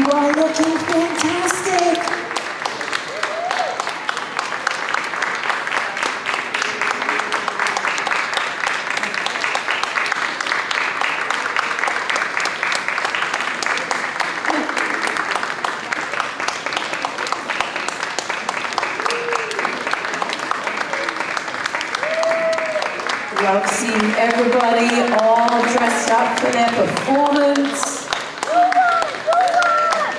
You are looking fantastic. Love seeing everybody all dressed up for their performance.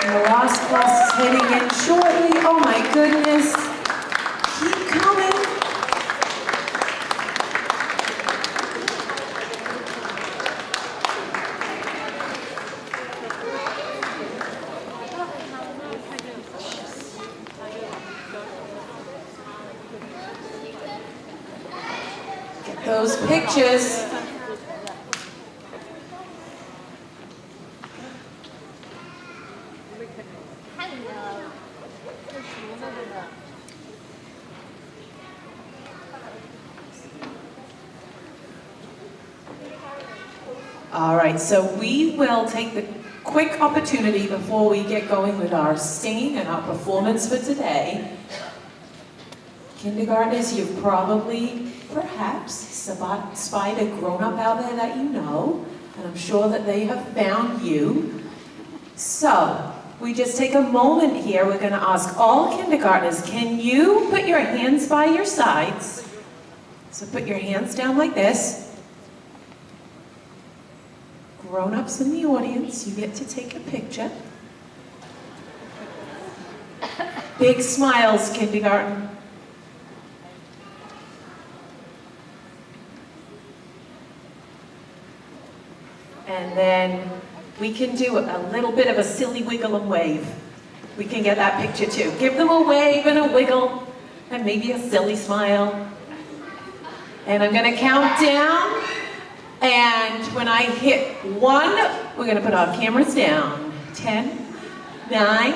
And the last class is heading in shortly. Oh my goodness. Keep coming. Those pictures. All right, so we will take the quick opportunity before we get going with our singing and our performance for today. Kindergartners, you've probably, perhaps, spied a grown-up out there that you know, and I'm sure that they have found you. So, we just take a moment here. We're going to ask all kindergartners, can you put your hands by your sides? So put your hands down like this. Grown-ups in the audience, you get to take a picture. Big smiles, kindergarten. And then we can do a little bit of a silly wiggle and wave. We can get that picture too. Give them a wave and a wiggle and maybe a silly smile. And I'm going to count down. And when I hit 1, we're going to put our cameras down. 10, 9,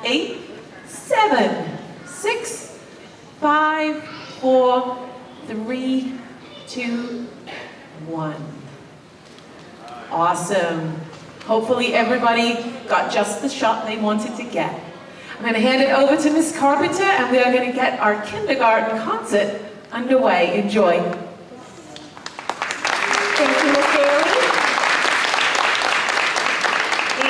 8, 7, 6, 5, 4, 3, 2, 1. Awesome. Hopefully everybody got just the shot they wanted to get. I'm going to hand it over to Miss Carpenter, and we are going to get our kindergarten concert underway. Enjoy. Thank you, Miss Bailey.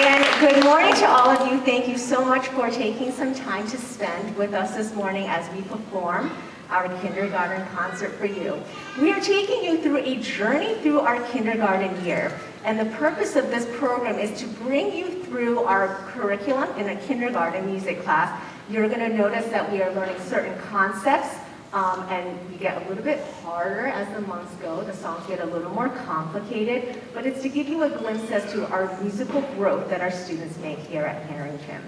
And good morning to all of you. Thank you so much for taking some time to spend with us this morning as we perform our kindergarten concert for you. We are taking you through a journey through our kindergarten year. And the purpose of this program is to bring you through our curriculum in a kindergarten music class. You're going to notice that we are learning certain concepts, and we get a little bit harder as the months go. The songs get a little more complicated, but it's to give you a glimpse as to our musical growth that our students make here at Harrington.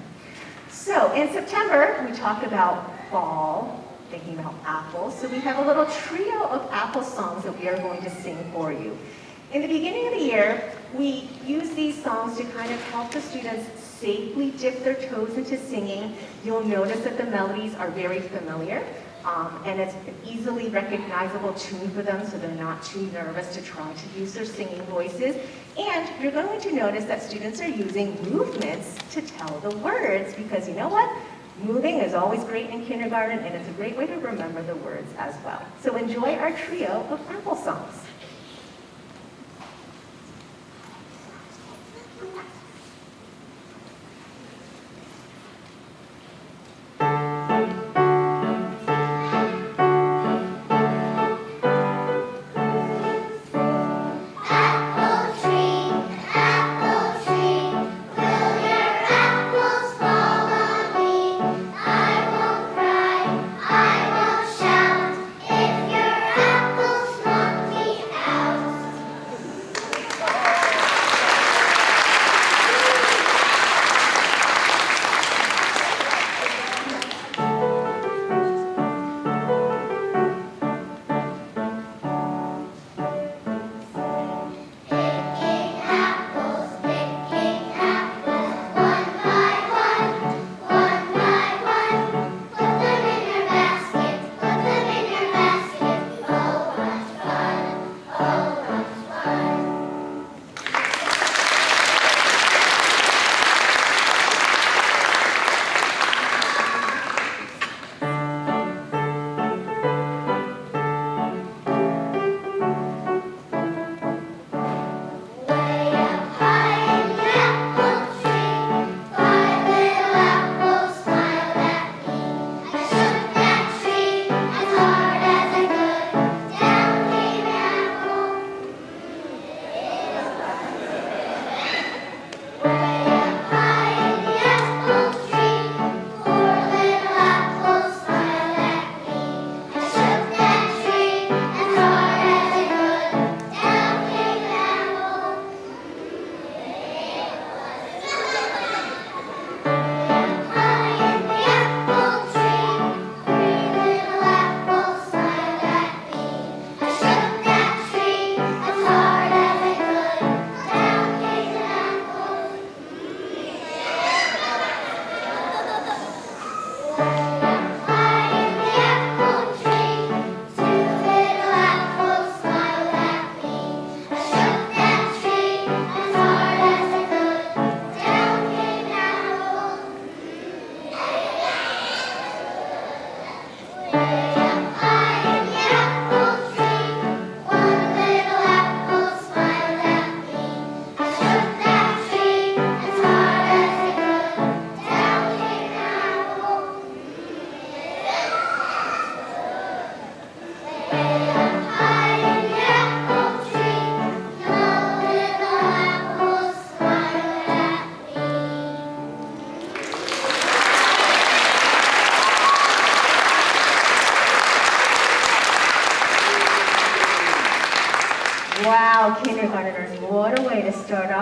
So in September, we talked about fall, thinking about apples. So we have a little trio of apple songs that we are going to sing for you. In the beginning of the year, we use these songs to kind of help the students safely dip their toes into singing. You'll notice that the melodies are very familiar, and it's an easily recognizable tune for them, so they're not too nervous to try to use their singing voices. And you're going to notice that students are using movements to tell the words, because you know what? Moving is always great in kindergarten, and it's a great way to remember the words as well. So enjoy our trio of apple songs. I won't shout if your apples want me.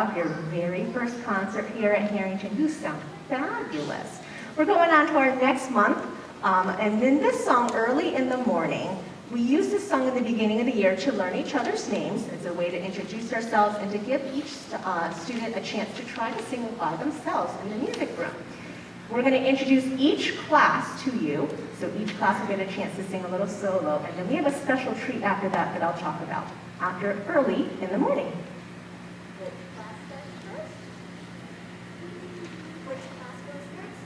off your very first concert here at Harrington. You sound fabulous. We're going on to our next month, and in this song, Early in the Morning, we use this song in the beginning of the year to learn each other's names. It's a way to introduce ourselves and to give each student a chance to try to sing by themselves in the music room. We're going to introduce each class to you, so each class will get a chance to sing a little solo, and then we have a special treat after that I'll talk about, after Early in the Morning. Which class goes first? Which class goes first?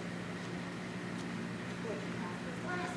Which class goes last?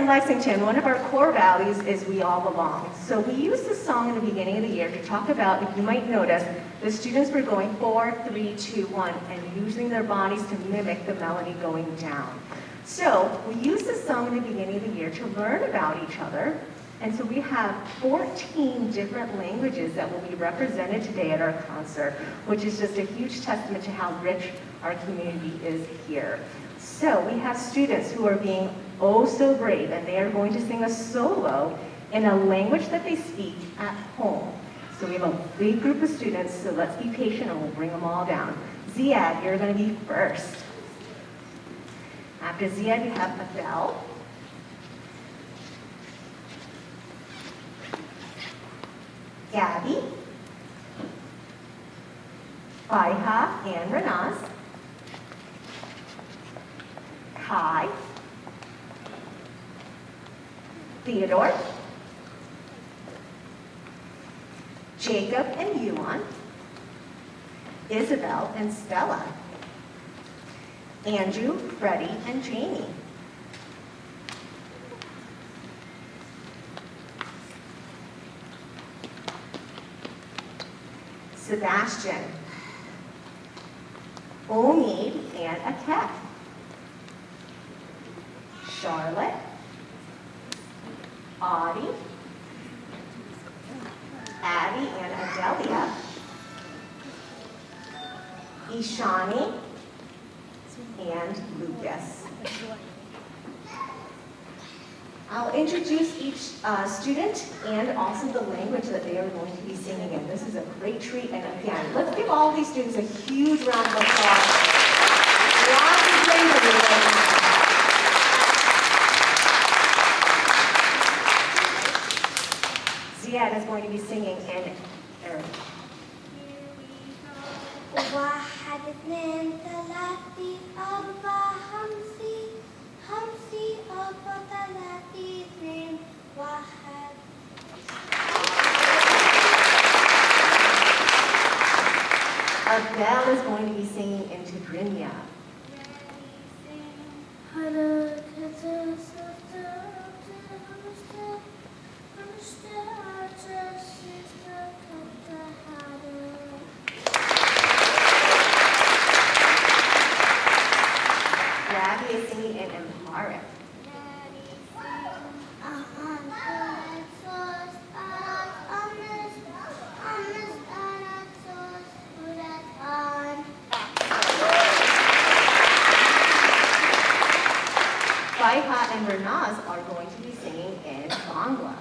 Lexington, one of our core values is we all belong. So we use this song in the beginning of the year to talk about, if you might notice, the students were going 4, 3, 2, 1, and using their bodies to mimic the melody going down. So we use this song in the beginning of the year to learn about each other. And so we have 14 different languages that will be represented today at our concert, which is just a huge testament to how rich our community is here. So we have students who are being oh so brave, and they are going to sing a solo in a language that they speak at home. So we have a big group of students, so let's be patient and we'll bring them all down. Ziad, you're going to be first. After Ziad, you have Adele. Gabby. Faiha and Renaz. Kai. Theodore. Jacob and Yuan. Isabel and Stella. Andrew, Freddie, and Jamie. Sebastian. Omid and Aket. Charlotte. Audie. Abby and Adelia. Ishani and Lucas. I'll introduce each student and also the language that they are going to be singing in. This is a great treat, and again, let's give all these students a huge round of applause. Lots of bravery right now. Ziad is going to be singing in Arabic. واحد اثنين ثلاثة أربعة خمسة أربعة ثلاثة اثنين واحد. Adele is going to be singing in Tigrinya. Gabby is singing in Amharic. Faiha and Renaz are going to be singing in Bangla.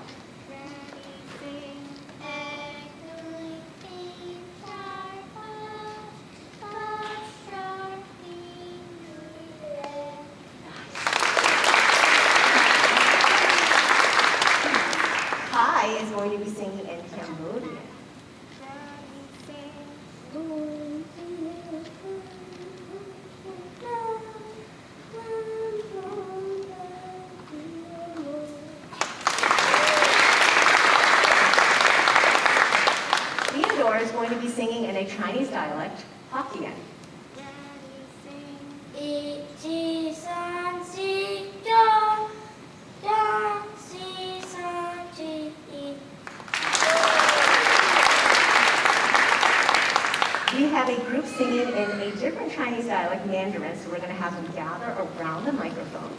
Chinese dialect Mandarin, so we're going to have them gather around the microphone.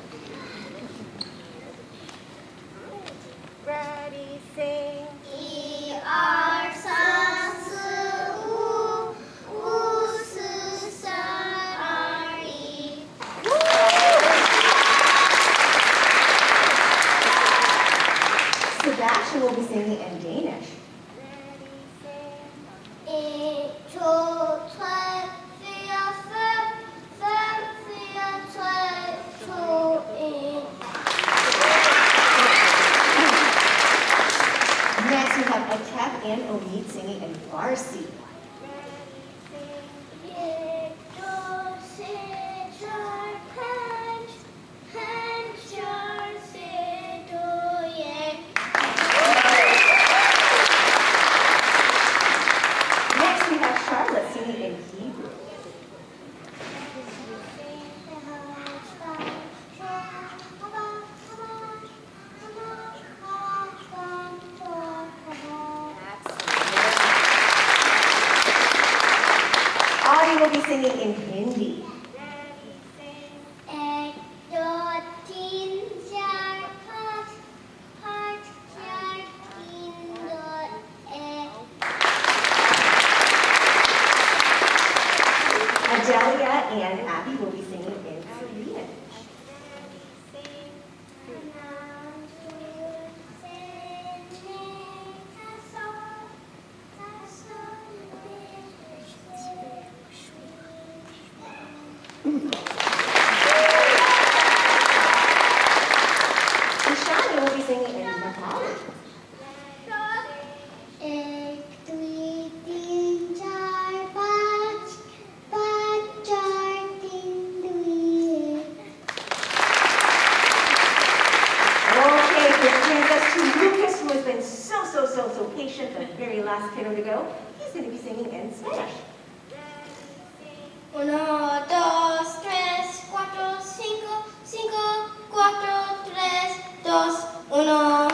Ready, sing. 一二三四五，五四三二一。Sebastian will be singing in Danish. 一two three four three two in. Next, we have Atef and Omid singing in Farsi. एक दो से चार पाँच पाँच चार से दो एक. Next, we have Charlotte singing in Hebrew. Audie will be singing in Hindi. एक दो तीन चार पाँच पाँच चार तीन दो एक. Adelia and Abby will be singing in Korean. Ishani will be singing in Nepali. एक दुई तीन चार पाँच पाँच चार तीन दुई एक. Okay, this brings us to Lucas, who has been so patient, the very last kiddo to go. He's going to be singing in Spanish. Uno, dos, tres, cuatro, cinco, cinco, cuatro, tres, dos, uno.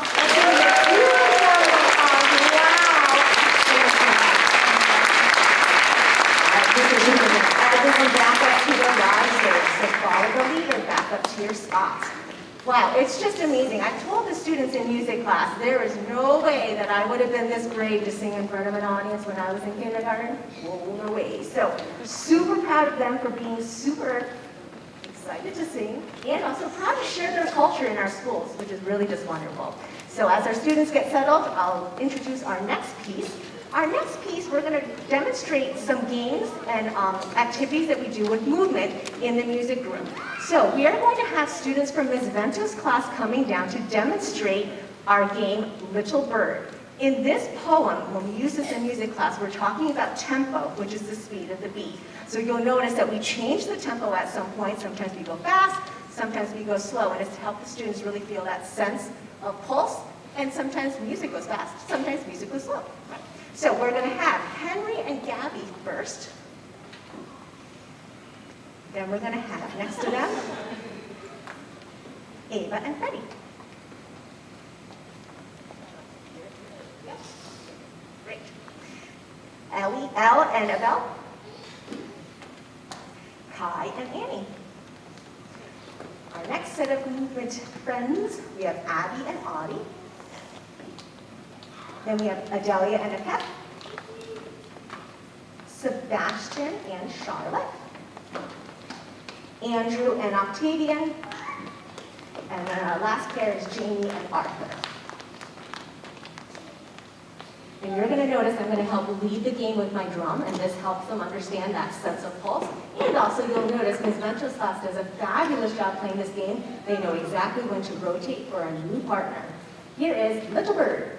Back up to the risers, so follow the leader back up to your spots. Wow, it's just amazing. I told the students in music class, there is no way that I would have been this brave to sing in front of an audience when I was in kindergarten. No way. So, super proud of them for being super excited to sing, and also proud to share their culture in our schools, which is really just wonderful. So as our students get settled, I'll introduce our next piece. Our next piece, we're going to demonstrate some games and activities that we do with movement in the music room. So we are going to have students from Ms. Vento's class coming down to demonstrate our game, Little Bird. In this poem, when we use this in music class, we're talking about tempo, which is the speed of the beat. So you'll notice that we change the tempo at some point. Sometimes we go fast, sometimes we go slow, and it's to help the students really feel that sense of pulse. And sometimes music goes fast, sometimes music goes slow. So we're going to have Henry and Gabby first. Then we're going to have next to them Ava and Freddie. Great. Elle and Abel. Kai and Annie. Our next set of movement friends, we have Abby and Audie. Then we have Adelia and Apep, Sebastian and Charlotte, Andrew and Octavian, and then our last pair is Jamie and Arthur. And you're going to notice I'm going to help lead the game with my drum, and this helps them understand that sense of pulse. And also you'll notice Ms. Vento's class does a fabulous job playing this game. They know exactly when to rotate for a new partner. Here is Little Bird.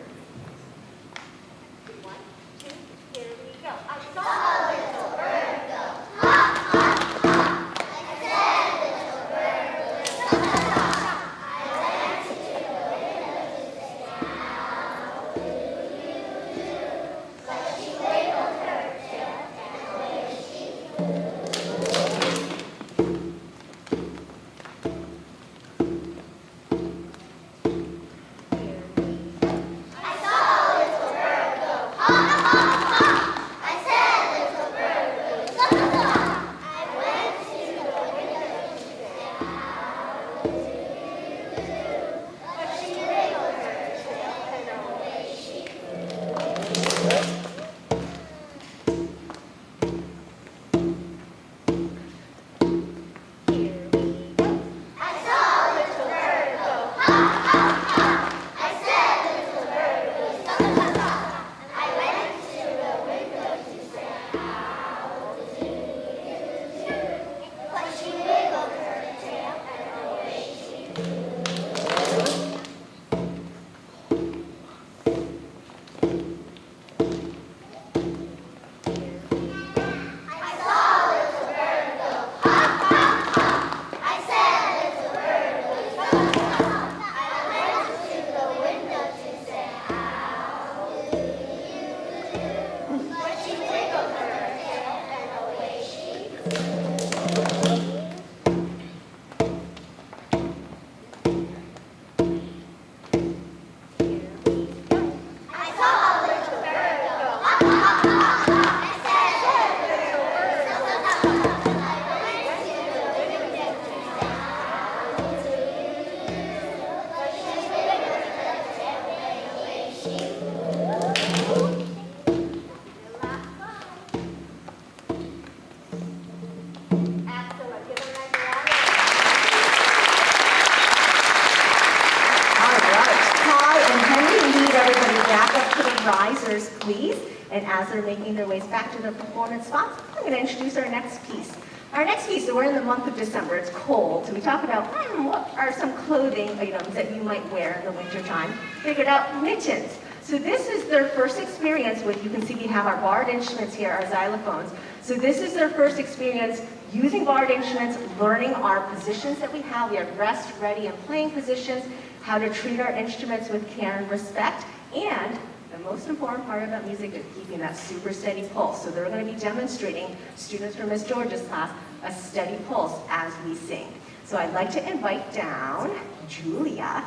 back up to the risers, please. And as they're making their ways back to their performance spots, I'm going to introduce our next piece. Our next piece, so we're in the month of December, it's cold, so we talk about what are some clothing items that you might wear in the wintertime. Figured out mittens. So this is their first experience with, you can see we have our barred instruments here, our xylophones. So this is their first experience using barred instruments, learning our positions that we have. We have rest, ready, and playing positions, how to treat our instruments with care and respect, and the most important part about music is keeping that super steady pulse. So they're going to be demonstrating, students from Miss George's class, a steady pulse as we sing. So I'd like to invite down Julia.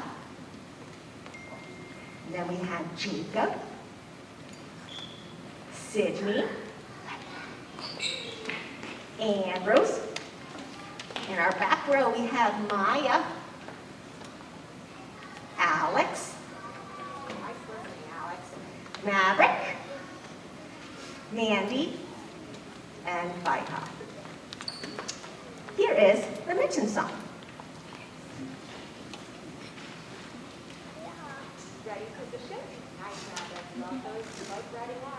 And then we have Jacob, Sydney, and Rose. In our back row, we have Maya, Alex, Maverick, Mandy, and Vika. Here is the Mitten song. Ready position? Nice, Maverick. Love those bike riding arms.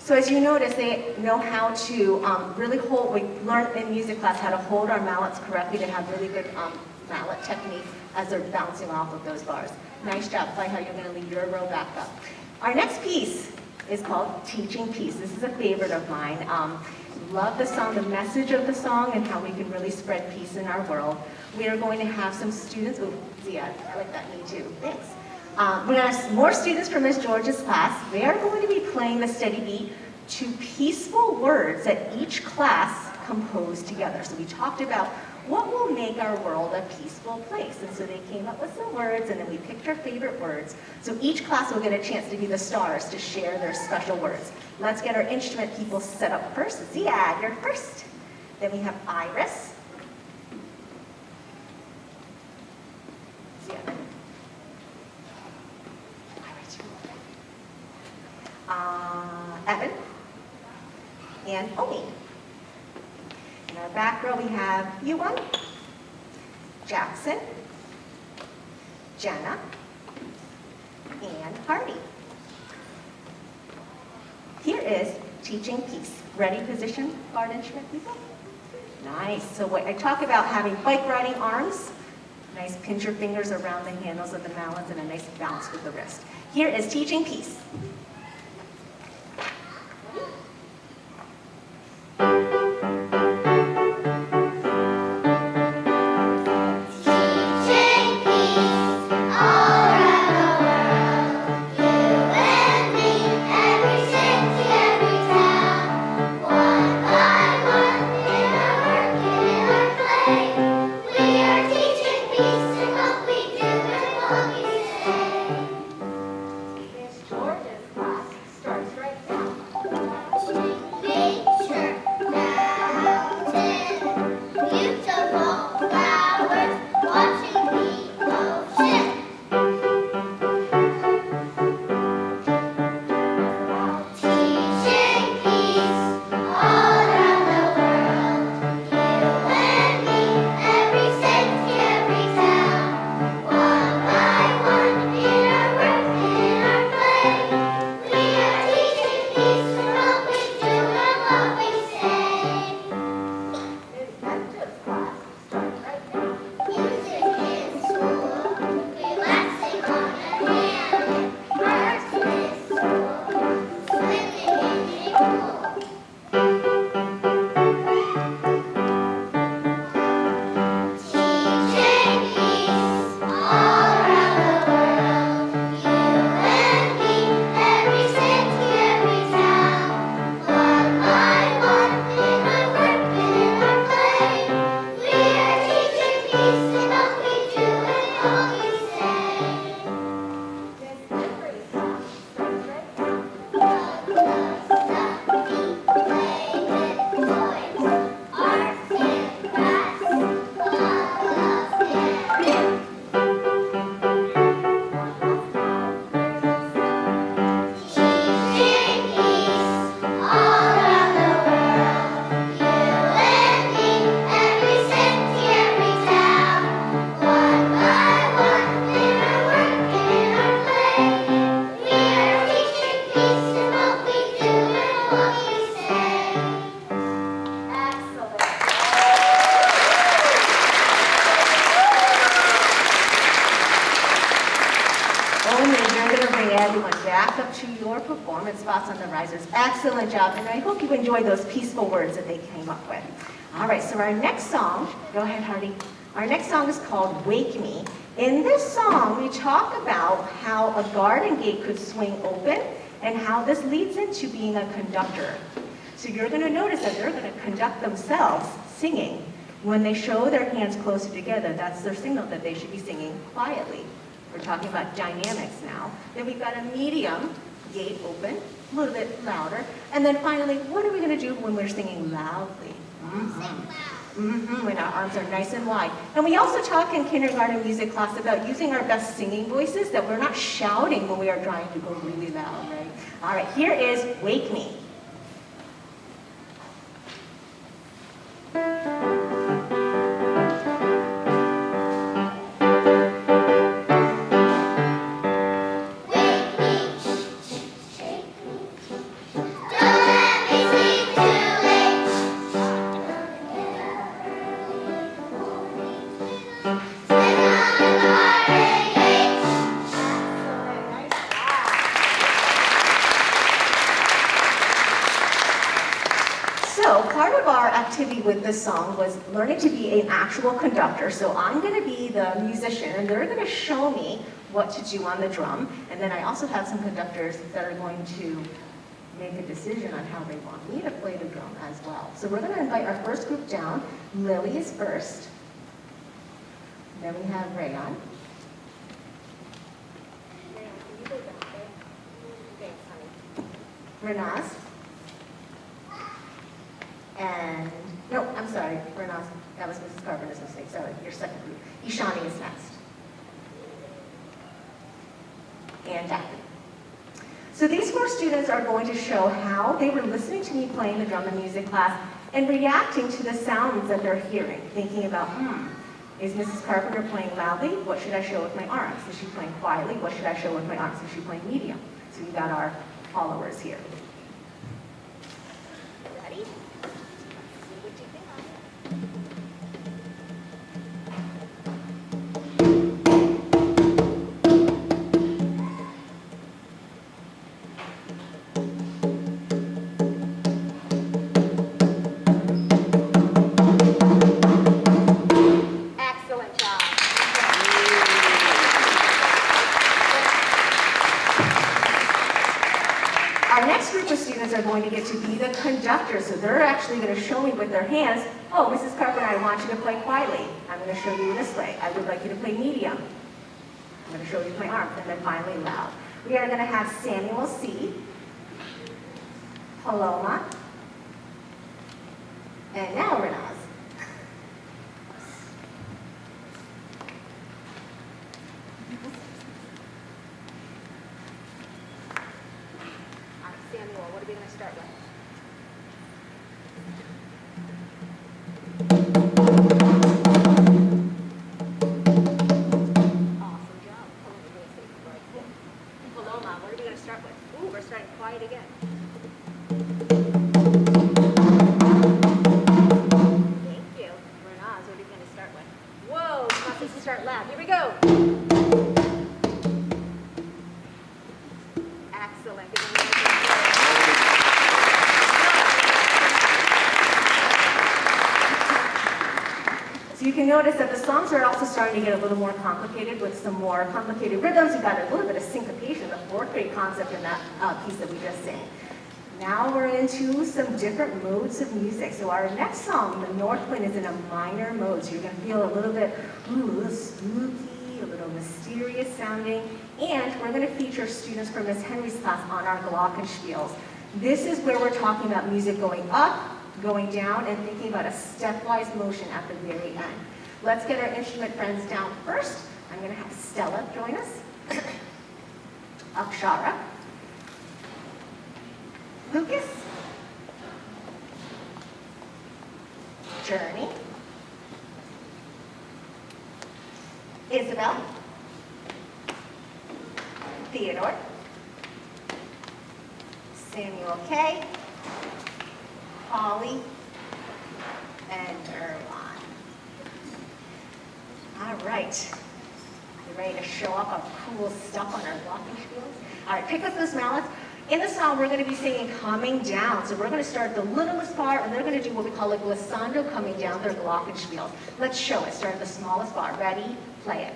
So as you notice, they know how to really hold, we learned in music class how to hold our mallets correctly to have really good mallet technique as they're bouncing off of those bars. Nice job, Play how you're going to lead your row back up. Our next piece is called Teaching Peace. This is a favorite of mine. Love the song, the message of the song, and how we can really spread peace in our world. We are going to have some students, oh, Zia, I like that, me too, thanks. We're going to have more students from Miss George's class. They are going to be playing the steady beat to peaceful words that each class composed together. So we talked about what will make our world a peaceful place. And so they came up with some words, and then we picked our favorite words. So each class will get a chance to be the stars to share their special words. Let's get our instrument people set up first. Zia, you're first. Then we have Iris. Zia. Evan, and Omi. In our back row, we have Yuan, Jackson, Jenna, and Hardy. Here is Teaching Peace. Ready position, barred instrument people? Nice. So what I talk about having bike riding arms, nice pinch your fingers around the handles of the mallets, and a nice bounce with the wrist. Here is Teaching Peace. Excellent job, and I hope you enjoyed those peaceful words that they came up with. All right, so our next song, go ahead, Hardy. Our next song is called Wake Me. In this song, we talk about how a garden gate could swing open and how this leads into being a conductor. So you're going to notice that they're going to conduct themselves singing. When they show their hands closer together, that's their signal that they should be singing quietly. We're talking about dynamics now. Then we've got a medium gate open, a little bit louder. And then finally, what are we going to do when we're singing loudly? When our arms are nice and wide. And we also talk in kindergarten music class about using our best singing voices, that we're not shouting when we are trying to go really loud, right? All right, here is Wake Me. So part of our activity with this song was learning to be an actual conductor. So I'm going to be the musician, and they're going to show me what to do on the drum. And then I also have some conductors that are going to make a decision on how they want me to play the drum as well. So we're going to invite our first group down. Lily is first. Then we have Rayon. Renaz. And, no, I'm sorry, Renaz, that was Mrs. Carpenter's mistake, sorry, your second group. Ishani is next. And Daphne. So these 4 students are going to show how they were listening to me playing the drum in music class and reacting to the sounds that they're hearing, thinking about, is Mrs. Carpenter playing loudly? What should I show with my arms? Is she playing quietly? What should I show with my arms? Is she playing medium? So we've got our followers here. Ready? Are going to get to be the conductor, so they're actually going to show me with their hands, oh, Mrs. Carpenter, I want you to play quietly. I'm going to show you this way. I would like you to play medium. I'm going to show you with my arms, and then finally loud. We are going to have Samuel C., Paloma, and now Renaz. Samuel, what are we going to start with? Awesome job. Paloma, what are we going to start with? Ooh, we're starting quiet again. Thank you. Renaz, what are we going to start with? Whoa, wants us to start loud. Here we go. Excellent. So you can notice that the songs are also starting to get a little more complicated with some more complicated rhythms. You've got a little bit of syncopation, the 4th grade concept in that piece that we just sang. Now we're into some different modes of music. So our next song, The North Wind, is in a minor mode. So you're going to feel a little bit spooky, a little mysterious sounding. And we're going to feature students from Miss Henry's class on our glockenspiels. This is where we're talking about music going up, going down, and thinking about a stepwise motion at the very end. Let's get our instrument friends down first. I'm going to have Stella join us. Akshara. Lucas. Journey. Isabel. Theodore. Samuel K. Holly. And Erwan. All right. You ready to show off our cool stuff on our glockenspiels? All right, pick up those mallets. In the song, we're going to be singing coming down. So we're going to start at the littlest bar, and they're going to do what we call a glissando coming down their glockenspiels. Let's show it. Start at the smallest bar. Ready? Play it.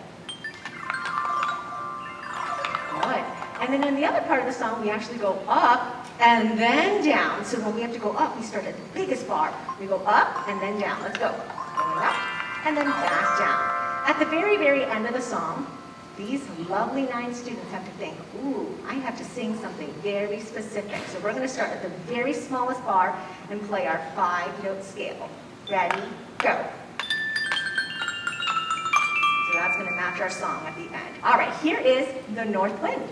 Good. And then in the other part of the song, we actually go up and then down. So when we have to go up, we start at the biggest bar. We go up and then down. Let's go. Going up and then back down. At the very, very end of the song, these lovely 9 students have to think, ooh, I have to sing something very specific. So we're going to start at the very smallest bar and play our 5-note scale. Ready? Go. So that's going to match our song at the end. All right, here is the North Wind.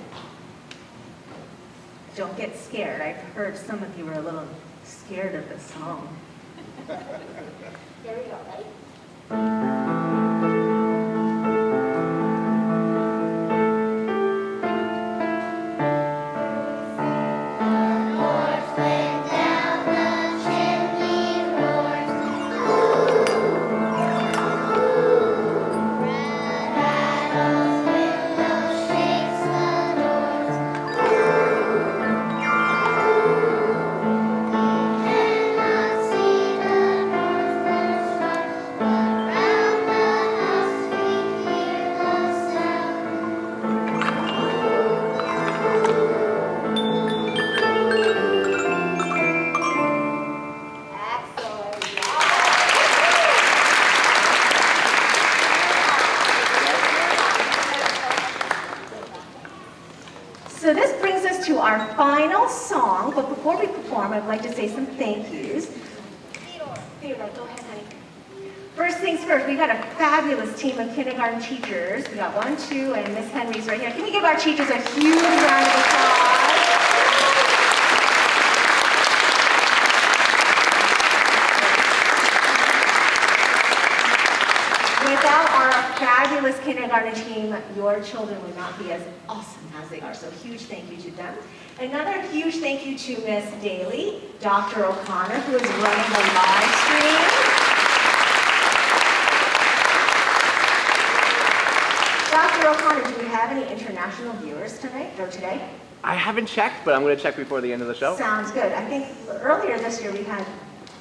Don't get scared. I've heard some of you are a little scared of this song. Here we go, ready? So this brings us to our final song, but before we perform, I'd like to say some thank yous. Theodore, go ahead, honey. First things first, we got a fabulous team of kindergarten teachers. We got 1, 2, and Miss Henry's right here. Can we give our teachers a huge round of applause? Without our fabulous kindergarten team, your children would not be as awesome as they are. So huge thank you to them. Another huge thank you to Miss Daly, Dr. O'Connor, who is running the live stream. Dr. O'Connor, do we have any international viewers tonight or today? I haven't checked, but I'm going to check before the end of the show. Sounds good. I think earlier this year we had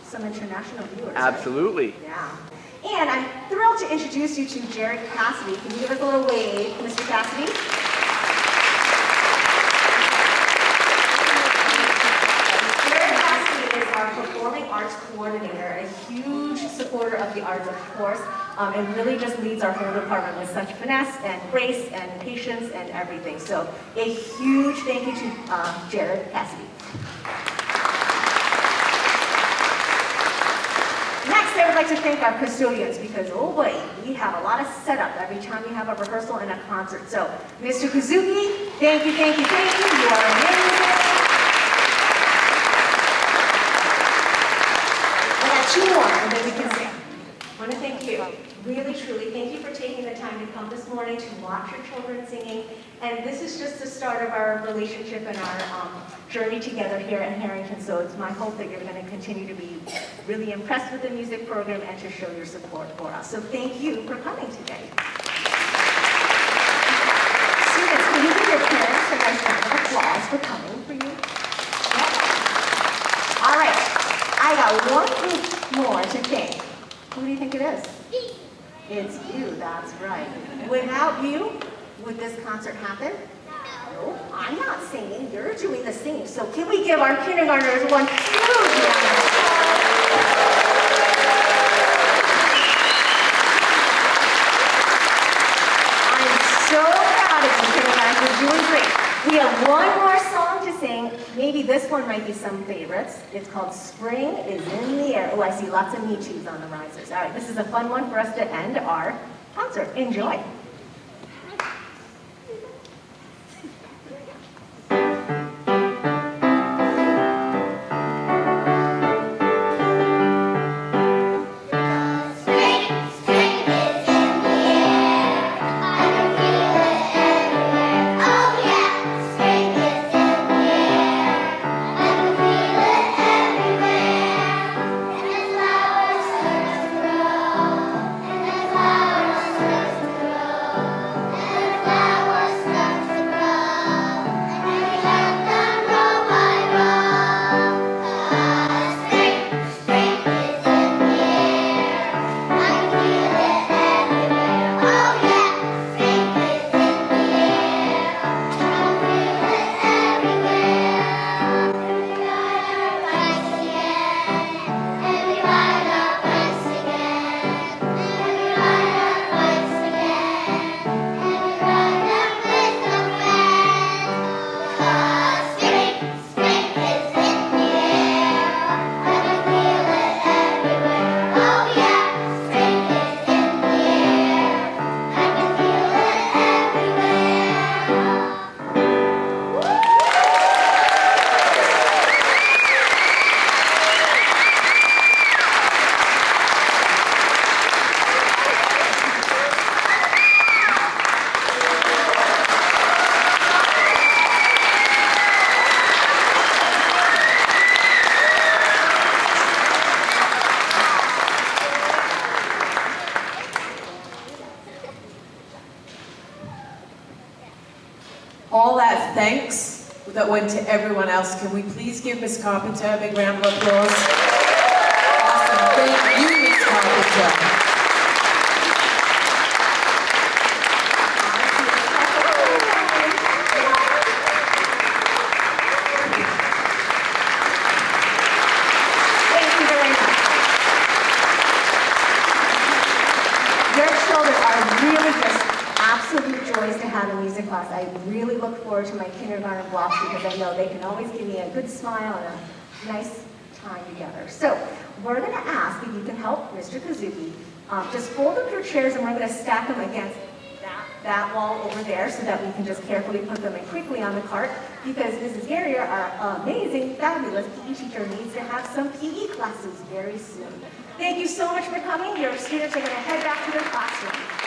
some international viewers. Absolutely. Right? Yeah. And I'm thrilled to introduce you to Jared Cassidy. Can you give us a little wave, Mr. Cassidy? Jared Cassidy is our Performing Arts Coordinator, a huge supporter of the arts, of course, and really just leads our whole department with such finesse and grace and patience and everything. So a huge thank you to Jared Cassidy. Next, I would like to thank our custodians because, oh boy, we have a lot of setup every time we have a rehearsal and a concert. So, Mr. Kazuki, thank you, thank you, thank you. You are amazing. I got 2 more, and then we can sing. I want to thank you. Really, truly, thank you for taking the time to come this morning to watch your children singing. And this is just the start of our relationship and our journey together here at Harrington. So it's my hope that you're going to continue to be really impressed with the music program and to show your support for us. So thank you for coming today. Students, can you give your parents a nice round of applause for coming for you? Yeah. All right, I got 1 group more to thank. Who do you think it is? It's you, that's right. Without you, would this concert happen? No, I'm not singing, you're doing the singing. So can we give our kindergartners one huge round of applause? I'm so proud of you, kindergartners, you're doing great. We have 1 more song to sing. Maybe this one might be some favorites. It's called Spring is in the Air. Oh, I see lots of Me Too's on the risers. All right, this is a fun one for us to end our concert. Enjoy. Flowers one to everyone else. Can we please give Ms. Carpenter a big round of applause? Awesome. Thank you, Ms. Carpenter. Thank you very much. Your children are really just absolute joys to have in music class. I really look forward to my kindergarten blocks because I know they can always give me a good smile and a nice time together. So we're going to ask if you can help Mr. Kazuki. Just fold up your chairs and we're going to stack them against that wall over there so that we can just carefully put them in quickly on the cart because Mrs. Garrier, our amazing, fabulous PE teacher, needs to have some PE classes very soon. Thank you so much for coming. Your students are going to head back to their classroom.